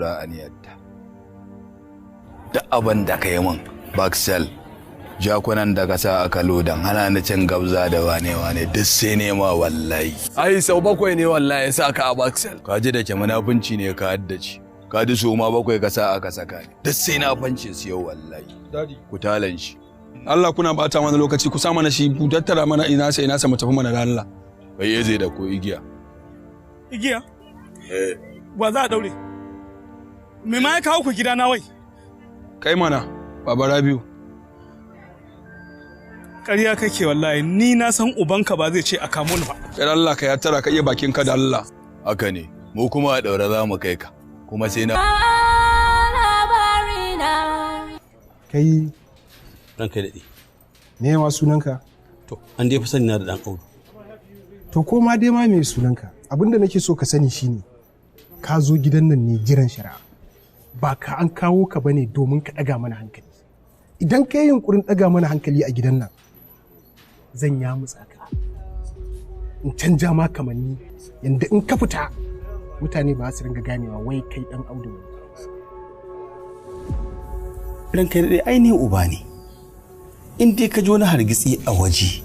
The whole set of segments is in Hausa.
aniyarta. Duk abin da ka yi min baksel jakunan da ka sa aka lodan hana ni cin gabza da wane duk sai nema wallahi. Ai sau 7 ne wallahi sa ka a baksel. Ka ji da ke munafunci ne ka haddace. Ka ji so ma 7 ka sa aka saka ni. Duk sai na fance su yau wallahi. Dadi. Ku talan shi. Allah kuna bata mana lokaci ku sa mana shi ku tattara mana ina sai mu tafi mana da Allah. Bai yaze da ko igiya. Igiya? Wa za a daure? Me ma ya kawo ku gida na wai? Kai mana, Baba Rabiu. Ƙarya kake wallahi, ni na san ubanka ba zai ce a kamo ni ba. Kai Allah ka ya tara ka iya bakin ka da Allah. Haka ne, mu kuma a daure za mu kai ka. Kuma sai na Kai ranka daɗe. me ma sunanka? To, an dai fi sani na da ɗan Audu. To ko ma dai ma me sunanka? Abinda nake so ka sani shine ka zo gidan nan ne jiran shari'a. Ba ka an kawo ka bane domin ka ɗaga mana hankali. Idan ka yi yunkurin ɗaga mana hankali a gidan nan, zan ya mutsa ka. In canja ma kamanni yanda in ka fita mutane ba su ringa ganewa wai kai ɗan Audu ne. Ranka daɗe ainihin uba ne. In dai ka ji wani hargitsi a waje,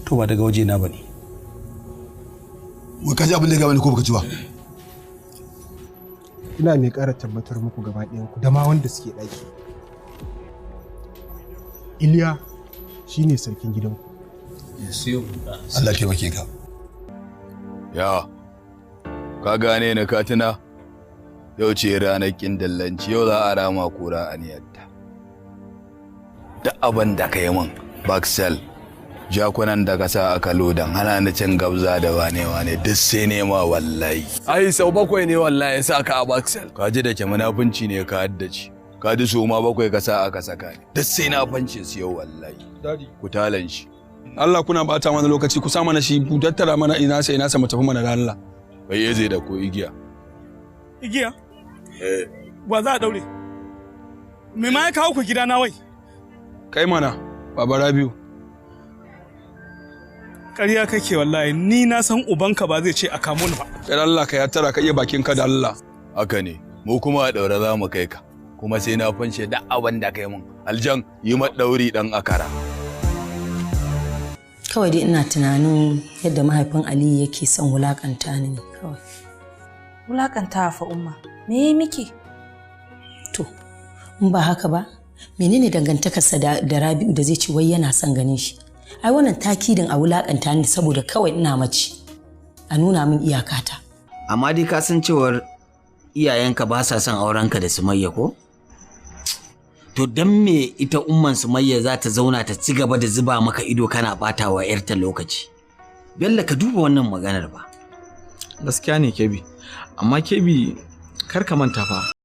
to ba daga waje na ba ne. Wai ka ji abin da ya gaba ne ko baka ji ba? Ina mai ƙara tabbatar muku gaba ɗayanku da ma wanda suke ɗaki. Iliya shi ne sarkin gidanku. Allah taimake ka. ya ka gane ni ka tuna yau ce ranar kin dallanci yau za a rama kura aniyarta. Duk abin da ka yi min baksel jakunan da ka sa aka lodan hana ni cin gabza da wane duk sai nema wallahi. Ai sau 7 ne wallahi sa ka a baksel. Ka ji da ke munafunci ne ka haddace. Ka ji so ma 7 ka sa aka saka ni. Duk sai na fance su yau wallahi. Dadi. Ku talan shi. Allah kuna bata mana lokaci ku sa mana shi ku tattara mana ina sai mu tafi mana da Allah. Bai yaze da ko igiya. Igiya? Wa za a daure? Me ma ya kawo ku gida na wai? Kai mana, Baba Rabiu. Ƙarya kake wallahi, ni na san ubanka ba zai ce a kamo ni ba. Kai Allah ka ya tara ka iya bakin ka da Allah. Haka ne, mu kuma a daure za mu kai ka. Kuma sai na fanshe duk abin da kai mun. Aljan yi ma dauri dan akara. Kawai dai ina tunanin yadda mahaifin Aliyu yake son wulakanta ni kawai. Wulakanta fa umma. Me yi miki? To, in ba haka ba, menene dangantakarsa da Rabi'u da zai ce wai yana son ganin shi? Ai wannan takidin a wulakanta ni saboda kawai ina mace. A nuna min iyakata. Amma dai ka san cewar iyayenka ba sa son aurenka da Sumayya ko? To dan me ita umman Sumayya za ta zauna ta ci gaba da zuba maka ido kana bata wa ‘yarta lokaci? Bello ka duba wannan maganar ba. Gaskiya ne Kebi, amma Kebi kar ka manta fa